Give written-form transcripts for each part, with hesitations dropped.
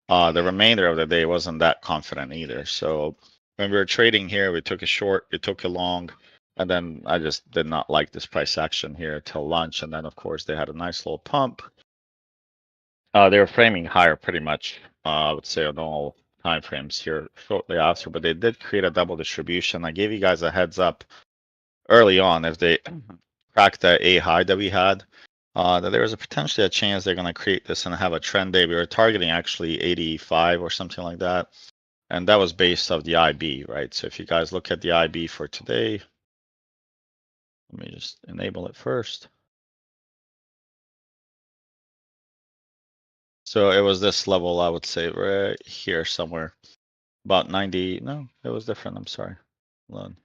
the remainder of the day wasn't that confident either. So when we were trading here, we took a short, we took a long, and then I just did not like this price action here till lunch. And then of course they had a nice little pump. They were framing higher pretty much, I would say on all time frames here shortly after, but they did create a double distribution. I gave you guys a heads up early on if they cracked that A high that we had, that there was a potentially a chance they're going to create this and have a trend day. We were targeting actually 85 or something like that. And that was based off the IB, right? So if you guys look at the IB for today, let me just enable it first. So it was this level, I would say right here somewhere, about 90. No, it was different. I'm sorry. Hold on.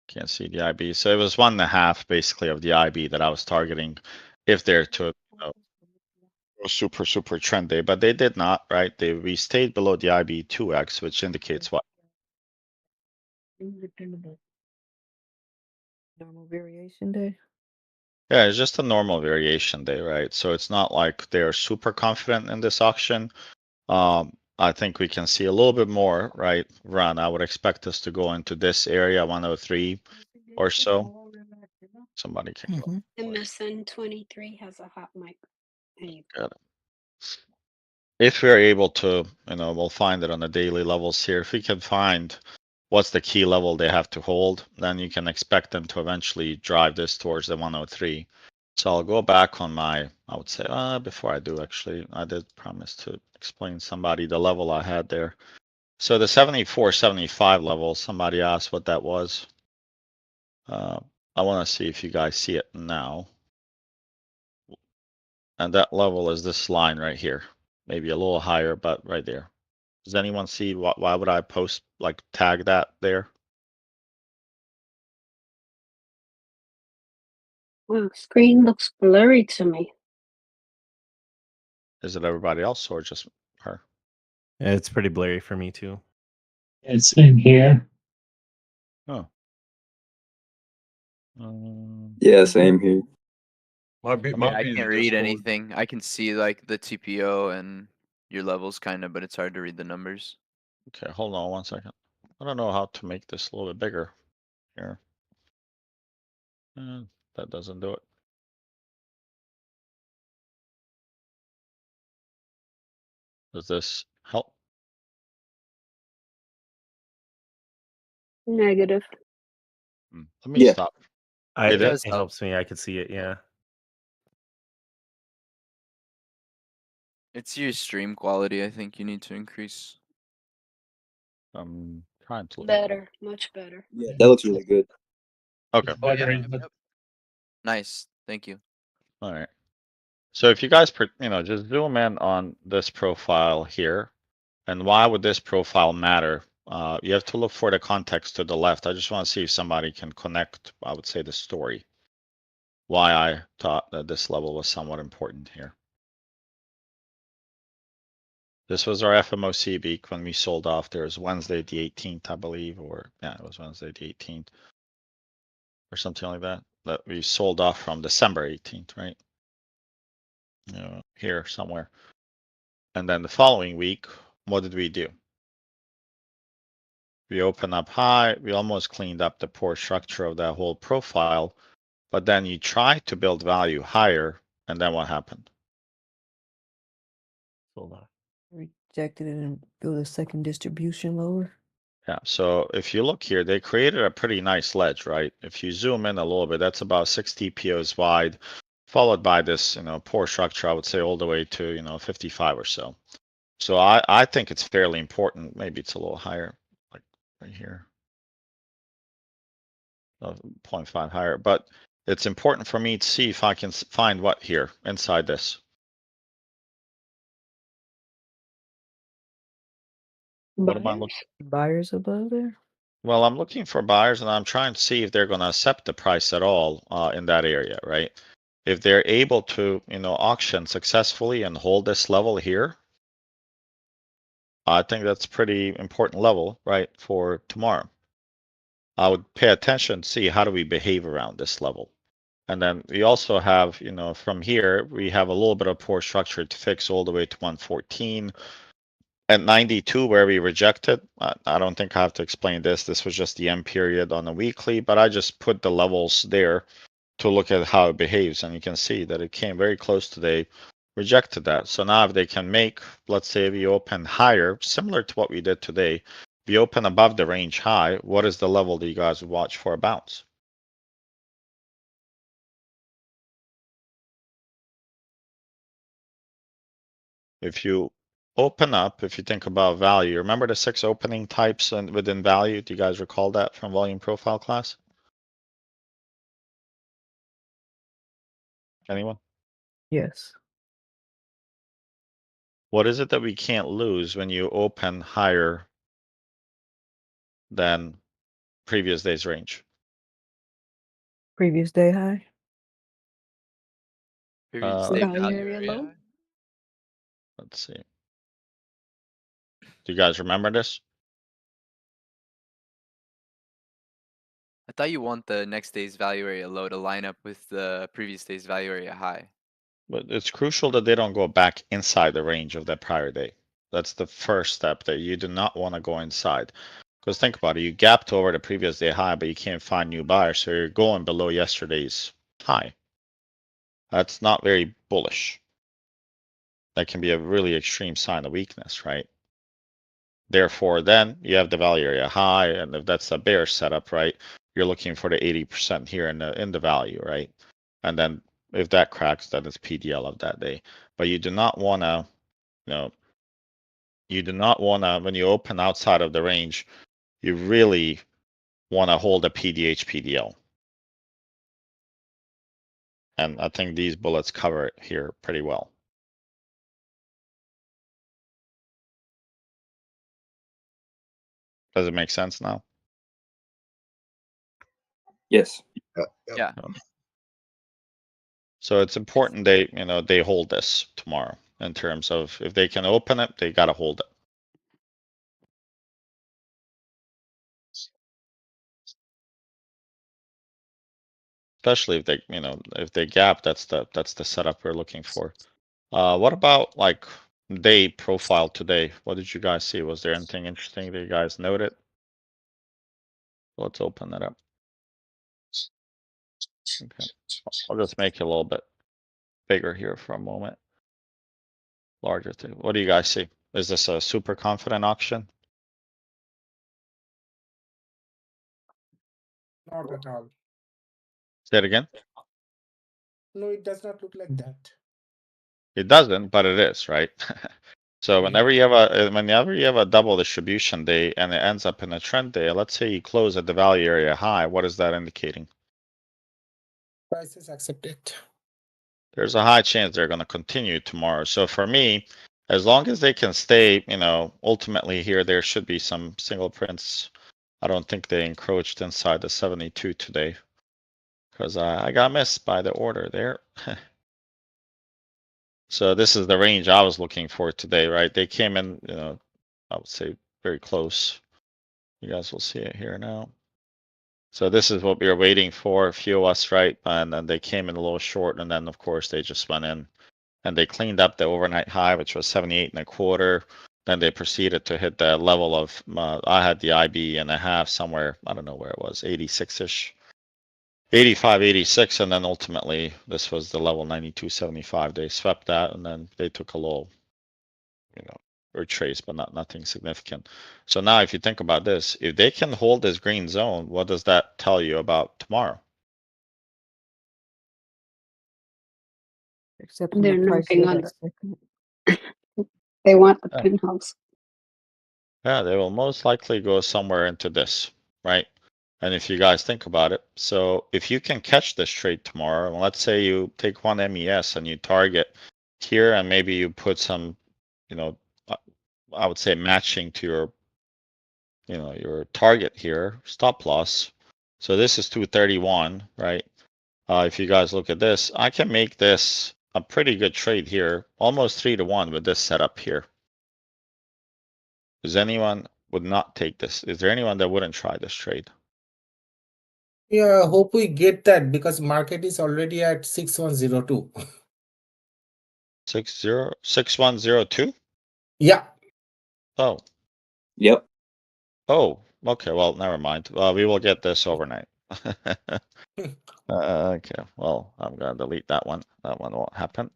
Can't see the IB. So it was 1.5 basically of the IB that I was targeting if they're to go super trend day, but they did not, right? We stayed below the IB 2x, which indicates what? Normal variation day. Yeah, it's just a normal variation day, right? So it's not like they're super confident in this auction. I think we can see a little bit more, right? Run. I would expect us to go into this area, 103 or so. Somebody can go. MSN23 has a hot mic. Got it. If we're able to, we'll find it on the daily levels here. If we can find what's the key level they have to hold, then you can expect them to eventually drive this towards the 103. So I'll go back on my, I would say, before I do actually, I did promise to explain somebody the level I had there. So the 74, 75 level, somebody asked what that was. I want to see if you guys see it now. And that level is this line right here. Maybe a little higher, but right there. Does anyone see why would I post, like tag that there? Wow, screen looks blurry to me. Is it everybody else or just her? Yeah, it's pretty blurry for me too. It's in here. Oh. Yeah, same here. Might be, I mean, might I be the can't read Discord. anything. I can see like the TPO and your levels kind of, but it's hard to read the numbers. Okay, hold on 1 second. I don't know how to make this a little bit bigger here. That doesn't do it. Does this help? Negative. Let me Yeah. stop. It does helps me. I could see it. Yeah. It's your stream quality. I think you need to increase. I'm trying to look. Better, much better. Yeah, that looks really good. Okay. Oh yeah. Yep. Nice. Thank you. All right. So if you guys, just zoom in on this profile here, and why would this profile matter? You have to look for the context to the left. I just want to see if somebody can connect, I would say, the story. Why I thought that this level was somewhat important here. This was our FMOC week when we sold off. There's Wednesday the 18th, I believe, or yeah, it was Wednesday the 18th or something like that. That we sold off from December 18th, right? Here somewhere. And then the following week, what did we do? We opened up high. We almost cleaned up the poor structure of that whole profile. But then you try to build value higher, and then what happened? Hold on. Rejected it and built a second distribution lower. Yeah, so if you look here, they created a pretty nice ledge, right? If you zoom in a little bit, that's about 6 TPOs wide, followed by this, poor structure, I would say all the way to, 55 or so. So I think it's fairly important. Maybe it's a little higher, like right here. 0.5 higher, but it's important for me to see if I can find what here inside this. What am I looking? Buyers above there. Well, I'm looking for buyers, and I'm trying to see if they're going to accept the price at all in that area, right? If they're able to, auction successfully and hold this level here, I think that's pretty important level, right, for tomorrow. I would pay attention, see how do we behave around this level. And then we also have, you know, from here, we have a little bit of poor structure to fix all the way to 114. At 92, where we rejected, I don't think I have to explain this. This was just the M period on the weekly, but I just put the levels there to look at how it behaves. And you can see that it came very close today, rejected that. So now if they can make, let's say we open higher, similar to what we did today, we open above the range high, what is the level that you guys would watch for a bounce? If you open up, if you think about value, remember the 6 opening types and within value? Do you guys recall that from volume profile class? Anyone? Yes. What is it that we can't lose when you open higher than previous day's range? Previous day high. Previous Uh, day Value value area area low. high. Let's see. Do you guys remember this? I thought you want the next day's value area low to line up with the previous day's value area high. But it's crucial that they don't go back inside the range of that prior day. That's the first step, that you do not want to go inside. Because think about it, you gapped over the previous day high, but you can't find new buyers, so you're going below yesterday's high. That's not very bullish. That can be a really extreme sign of weakness, right? Therefore, then you have the value area high, and if that's a bear setup, right, you're looking for the 80% here in the value, right? And then if that cracks, then it's PDL of that day. But you do not want to, you know, you do not want to, when you open outside of the range, you really want to hold a PDH PDL. And I think these bullets cover it here pretty well. Does it make sense now? Yes. Yeah. So it's important they, you know, they hold this tomorrow in terms of if they can open it, they got to hold it. Especially if they, you know, if they gap, that's the setup we're looking for. What about like day profile today? What did you guys see? Was there anything interesting that you guys noted? Let's open that up. Okay, I'll just make it a little bit bigger here for a moment. Larger thing. What do you guys see? Is this a super confident auction? Not at all. Say it again. No, it does not look like that. It doesn't, but it is, right? So whenever you have a double distribution day and it ends up in a trend day, let's say you close at the value area high, what is that indicating? Prices accepted. There's a high chance they're going to continue tomorrow. So for me, as long as they can stay, you know, ultimately here, there should be some single prints. I don't think they encroached inside the 72 today because I got missed by the order there. So this is the range I was looking for today, right? They came in, you know, I would say very close. You guys will see it here now. So this is what we were waiting for, a few of us, right? And then they came in a little short, and then of course they just went in and they cleaned up the overnight high, which was 78.25. Then they proceeded to hit the level of, I had the IB and a half somewhere, I don't know where it was, 86-ish, 85, 86. And then ultimately this was the level 92.75. They swept that and then they took a little, you know, retrace, but nothing significant. So now if you think about this, if they can hold this green zone, what does that tell you about tomorrow? Except when They're the price knocking hit on at the. second. They want the Oh. pinholes. Yeah, they will most likely go somewhere into this, right? And if you guys think about it, so if you can catch this trade tomorrow, and let's say you take one MES and you target here, and maybe you put some, you know, I would say matching to your, you know, your target here, stop loss. So this is 231, right? If you guys look at this, I can make this a pretty good trade here, almost 3-1 with this setup here. Does anyone would not take this? Is there anyone that wouldn't try this trade? Yeah, hope we get that because market is already at 6102. 6102? Yeah, Oh, Yep. oh, okay. Well, never mind. We will get this overnight. Okay, well, I'm gonna delete that one. That one won't happen.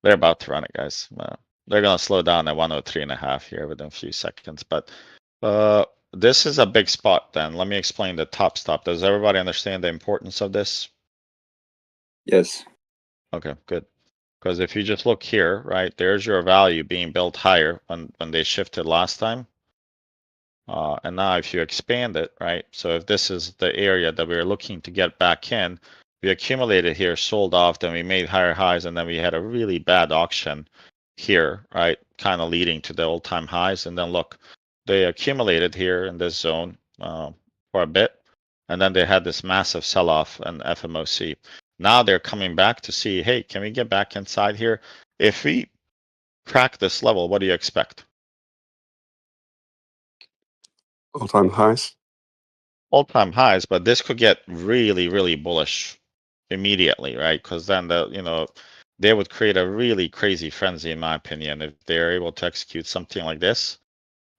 They're about to run it, guys. They're gonna slow down at 103.5 here within a few seconds, but this is a big spot then. Let me explain the top stop. Does everybody understand the importance of this? Yes. Okay, good. Because if you just look here, right, there's your value being built higher when they shifted last time. And now if you expand it, right? So if this is the area that we're looking to get back in, we accumulated here, sold off, then we made higher highs, and then we had a really bad auction here, right? Kind of leading to the all-time highs. And then look, they accumulated here in this zone for a bit, and then they had this massive sell-off in FMOC. Now they're coming back to see, hey, can we get back inside here? If we crack this level, what do you expect? All-time highs. All-time highs, but this could get really, really bullish immediately, right? Because then they would create a really crazy frenzy, in my opinion, if they're able to execute something like this.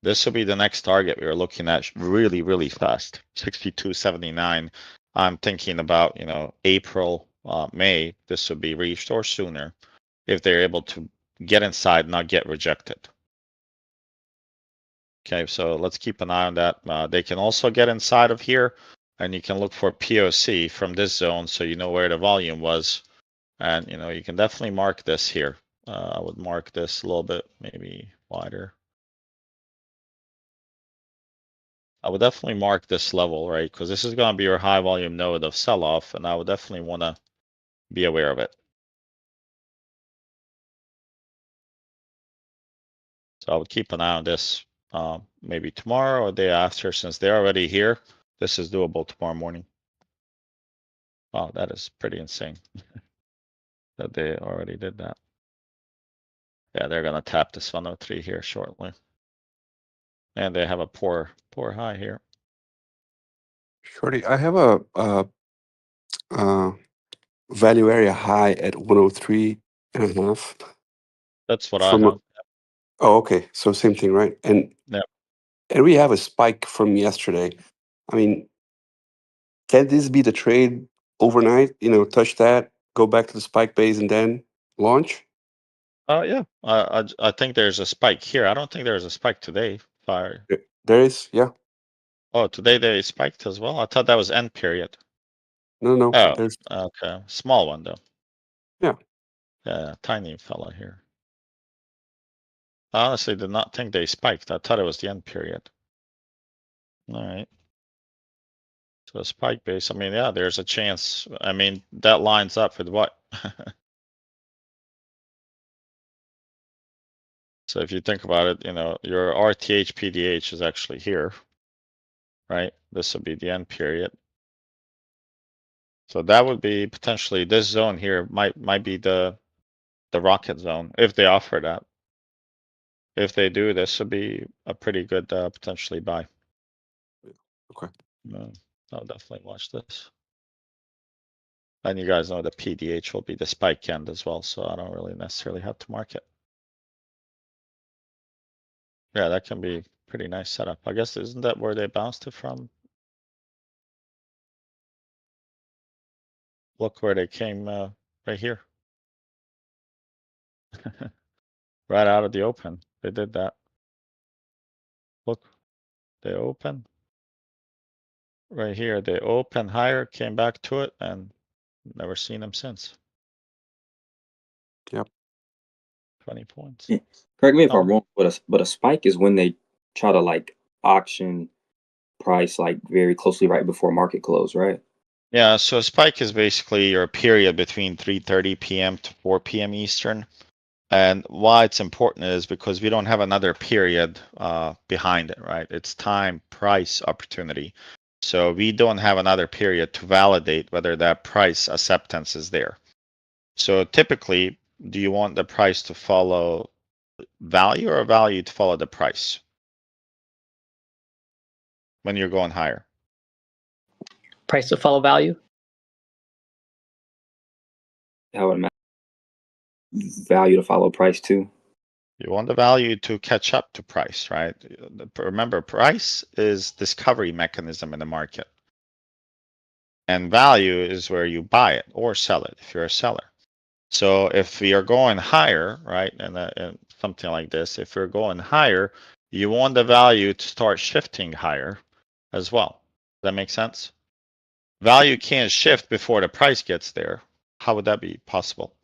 This will be the next target we are looking at really, really fast. 62.79. I'm thinking about, April, May, this would be reached or sooner if they're able to get inside, not get rejected. Okay, so let's keep an eye on that. They can also get inside of here, and you can look for POC from this zone so you know where the volume was. And you can definitely mark this here. I would mark this a little bit, maybe wider. I would definitely mark this level, right? Because this is going to be your high volume node of sell-off, and I would definitely want to be aware of it. So I would keep an eye on this maybe tomorrow or day after, since they're already here. This is doable tomorrow morning. Wow, that is pretty insane that they already did that. Yeah, they're gonna tap this 103 here shortly. And they have a poor high here. Shorty, I have a value area high at 103.5. That's what I From have. oh, okay. So same thing, right? And Yeah. and we have a spike from yesterday. I mean, can this be the trade overnight? Touch that, go back to the spike base, and then launch? Yeah. I think there's a spike here. I don't think there's a spike today. Fire. There is, yeah. Oh, today they spiked as well. I thought that was end period. No, Oh, there's okay. Small one though. Yeah. Yeah, tiny fella here. I honestly did not think they spiked. I thought it was the end period. All right. So spike base. I mean, yeah, there's a chance. I mean, that lines up with what? So if you think about it, your RTH PDH is actually here, right? This would be the end period. So that would be potentially this zone here might be the rocket zone if they offer that. If they do, this would be a pretty good potentially buy. Okay. I'll definitely watch this. And you guys know the PDH will be the spike end as well, so I don't really necessarily have to mark it. Yeah, that can be pretty nice setup. I guess isn't that where they bounced it from? Look where they came right here. Right out of the open. They did that. Look, they open. Right here, they open higher, came back to it, and never seen them since. Yep. 20 points. Yeah. Correct me if Oh. I'm wrong, but a spike is when they try to like auction price like very closely right before market close, right? Yeah, so a spike is basically your period between 3:30 p.m. to 4 p.m. Eastern. And why it's important is because we don't have another period behind it, right? It's time, price, opportunity. So we don't have another period to validate whether that price acceptance is there. So typically, do you want the price to follow value or value to follow the price when you're going higher? price to follow value? I would imagine value to follow price too. You want the value to catch up to price, right? Remember, price is discovery mechanism in the market. And value is where you buy it or sell it if you're a seller. So if we are going higher, right, and something like this, if you're going higher, you want the value to start shifting higher as well. Does that make sense? Value can't shift before the price gets there. How would that be possible?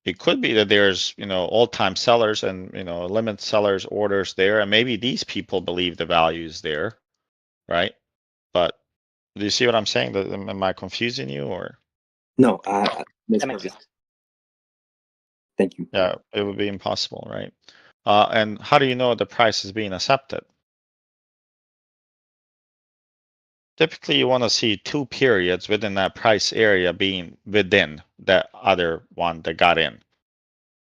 It could be that there's, all-time sellers and, limit sellers orders there, and maybe these people believe the value is there, right? But do you see what I'm saying? Am I confusing you or? No, I makes That makes perfect. sense. Thank you. Yeah, it would be impossible, right? And how do you know the price is being accepted? Typically, you want to see 2 periods within that price area being within that other one that got in.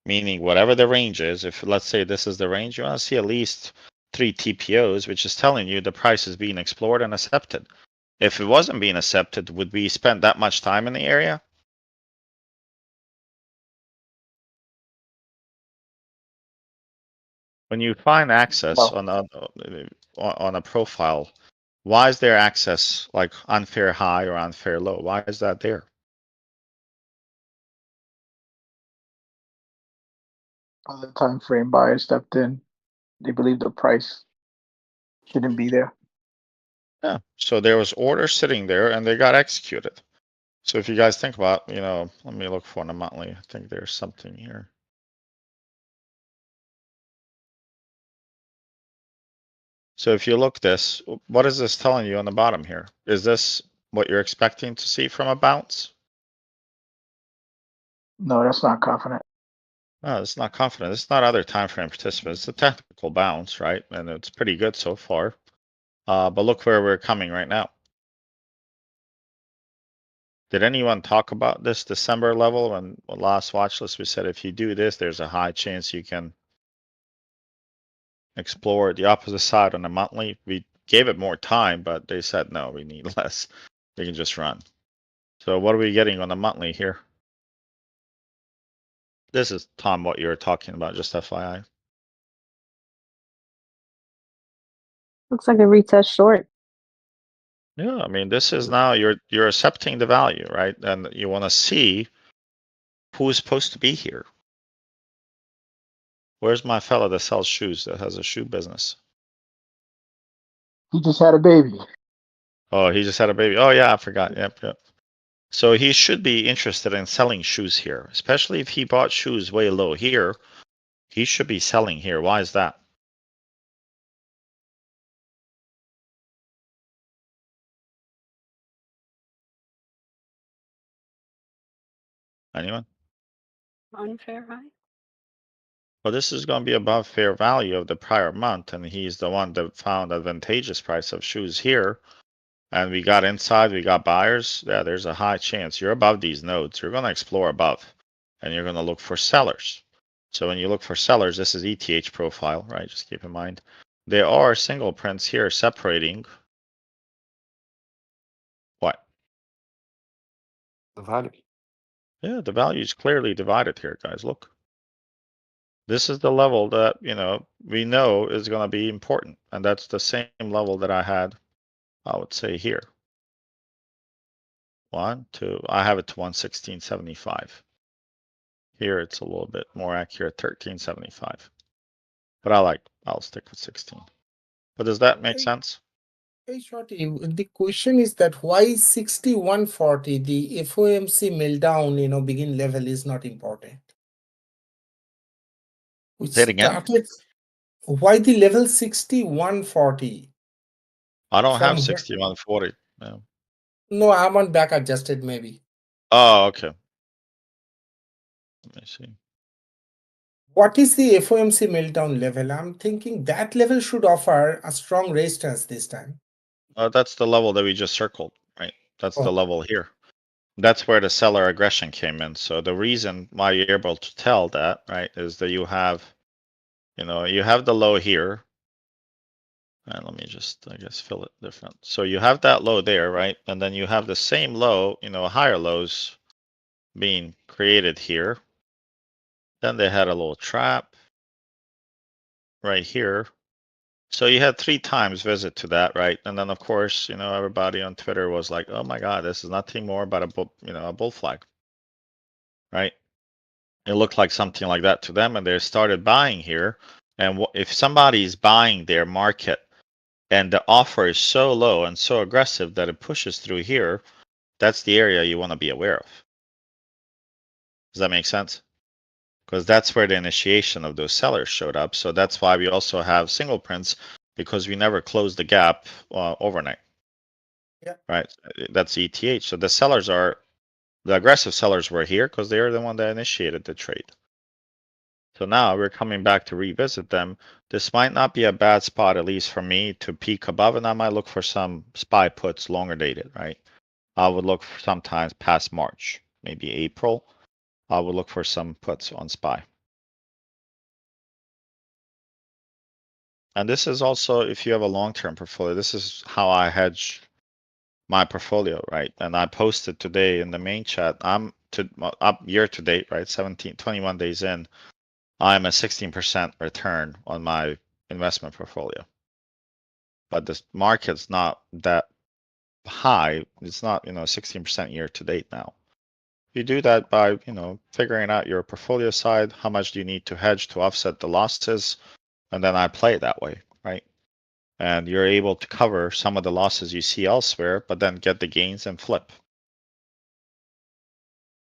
Meaning whatever the range is, if let's say this is the range, you want to see at least 3 TPOs, which is telling you the price is being explored and accepted. If it wasn't being accepted, would we spend that much time in the area? When you find access No. on a profile, why is there access like unfair high or unfair low? Why is that there? On the time frame buyer stepped in. They believe the price shouldn't be there. Yeah, so there was orders sitting there and they got executed. So if you guys think about, let me look for the monthly. I think there's something here. So if you look this, what is this telling you on the bottom here? Is this what you're expecting to see from a bounce? No, that's not confident. No, it's not confident. It's not other time frame participants. It's a technical bounce, right? And it's pretty good so far. But look where we're coming right now. Did anyone talk about this December level? When last watch list, we said if you do this, there's a high chance you can explore the opposite side on a monthly. We gave it more time, but they said no, we need less. We can just run. So what are we getting on the monthly here? This is, Tom, what you're talking about, just FYI. Looks like a retest short. Yeah, I mean, this is now you're accepting the value, right? And you want to see who's supposed to be here. Where's my fella that sells shoes, that has a shoe business? He just had a baby. Oh, he just had a baby. Oh yeah, I forgot. Yep. So he should be interested in selling shoes here, especially if he bought shoes way low here. He should be selling here. Why is that? Anyone? Unfair high? Well, this is going to be above fair value of the prior month, and he's the one that found advantageous price of shoes here. And we got inside, we got buyers. Yeah, there's a high chance you're above these nodes. You're going to explore above, and you're going to look for sellers. So when you look for sellers, this is ETH profile, right? Just keep in mind. There are single prints here separating. What? The value. Yeah, the value is clearly divided here, guys. Look. This is the level that, we know is going to be important. And that's the same level that I had, I would say here. 1, 2, I have it to 116.75. Here it's a little bit more accurate, 13.75. But I'll stick with 16. But does that make sense? Hey, Shorty, the question is that why 6140, the FOMC meltdown, begin level is not important. We Say it again. started, why the level 6140? I don't have From 6140. No. No, I'm on back adjusted maybe. Oh, okay. Let me see. What is the FOMC meltdown level? I'm thinking that level should offer a strong resistance this time. That's the level that we just circled, right? That's the Oh. level here. That's where the seller aggression came in. So the reason why you're able to tell that, right, is that you have the low here. And let me just, I guess, fill it different. So you have that low there, right? And then you have the same low, higher lows being created here. Then they had a little trap right here. So you had 3 times visit to that, right? And then of course, everybody on Twitter was like, "Oh my God, this is nothing more but a bull flag," right? It looked like something like that to them, and they started buying here. And if somebody's buying their market and the offer is so low and so aggressive that it pushes through here, that's the area you want to be aware of. Does that make sense? Because that's where the initiation of those sellers showed up. So that's why we also have single prints, because we never closed the gap overnight. Yeah. Right. That's ETH. So the aggressive sellers were here because they were the one that initiated the trade. So now we're coming back to revisit them. This might not be a bad spot, at least for me, to peek above, and I might look for some SPY puts longer dated, right? I would look for sometimes past March, maybe April. I would look for some puts on SPY. And this is also, if you have a long-term portfolio, this is how I hedge my portfolio, right? And I posted today in the main chat, I'm up year to date, right? 21 days in, I'm a 16% return on my investment portfolio. But this market's not that high. It's not, 16% year to date now. You do that by, figuring out your portfolio side, how much do you need to hedge to offset the losses, and then I play it that way, right? And you're able to cover some of the losses you see elsewhere, but then get the gains and flip.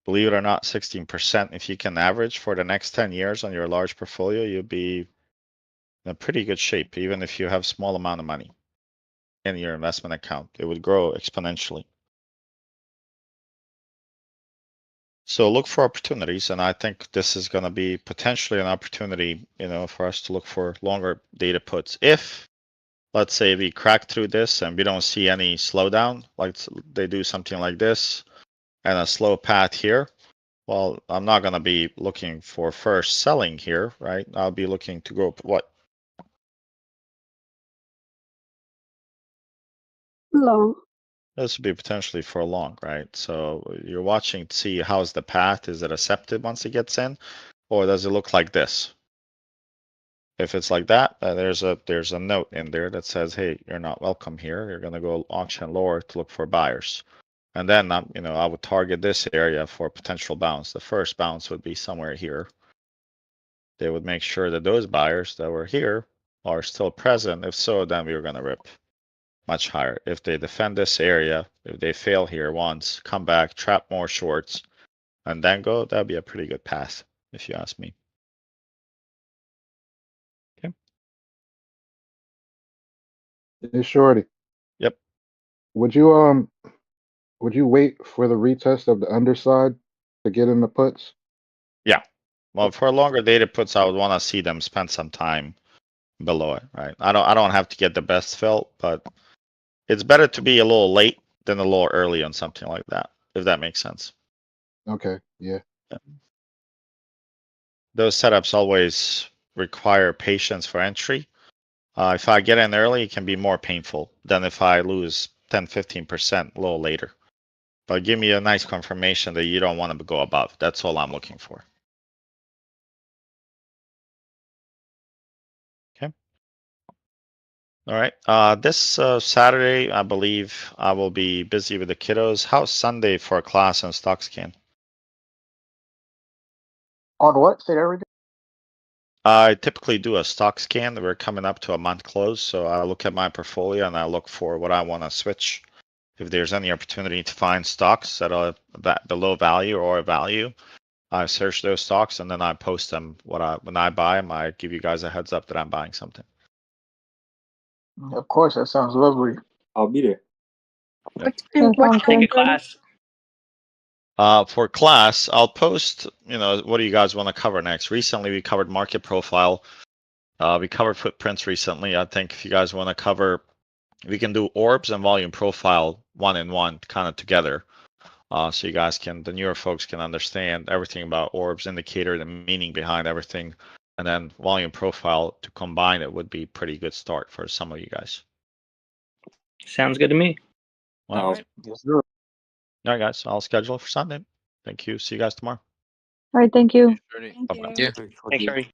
Believe it or not, 16%, if you can average for the next 10 years on your large portfolio, you'll be in a pretty good shape, even if you have small amount of money in your investment account. It would grow exponentially. So look for opportunities, and I think this is going to be potentially an opportunity, for us to look for longer data puts. If, let's say, we crack through this and we don't see any slowdown, like they do something like this and a slow path here, well, I'm not going to be looking for first selling here, right? I'll be looking to go what? Long. This would be potentially for a long, right? So you're watching to see how's the path. Is it accepted once it gets in, or does it look like this? If it's like that, there's a note in there that says, "Hey, you're not welcome here. You're gonna go auction lower to look for buyers." And then I would target this area for potential bounce. The first bounce would be somewhere here. They would make sure that those buyers that were here are still present. If so, then we were gonna rip much higher. If they defend this area, if they fail here once, come back, trap more shorts, and then go, that'd be a pretty good path, if you ask me. Okay. Hey, Shorty. Yep. Would you wait for the retest of the underside to get in the puts? Yeah. Well, for longer data puts, I would want to see them spend some time below it, right? I don't have to get the best fill, but it's better to be a little late than a little early on something like that, if that makes sense. Okay, yeah. Those setups always require patience for entry. If I get in early, it can be more painful than if I lose 10-15% a little later. But give me a nice confirmation that you don't want to go above. That's all I'm looking for. Okay. All right. This Saturday, I believe I will be busy with the kiddos. How's Sunday for a class on StockScan? On what? Say that again. I typically do a stock scan. We're coming up to a month close, so I look at my portfolio and I look for what I want to switch. If there's any opportunity to find stocks that are below value or value, I search those stocks and then I post them. When I buy them, I give you guys a heads up that I'm buying something. Of course, that sounds lovely. I'll be there. What Sounds time? good. Class? For class, I'll post, what do you guys want to cover next? Recently, we covered market profile. We covered footprints recently. I think if you guys want to cover, we can do orbs and volume profile one in one kind of together. So you guys the newer folks can understand everything about orbs, indicator, the meaning behind everything. And then volume profile to combine it would be pretty good start for some of you guys. Sounds good to me. Well, all Sounds right, guys, I'll schedule for Sunday. Thank you. See you guys tomorrow. All right, thank you. Shorty. Thank Bye-bye. you. Thanks, Thanks, Shorty. Shorty.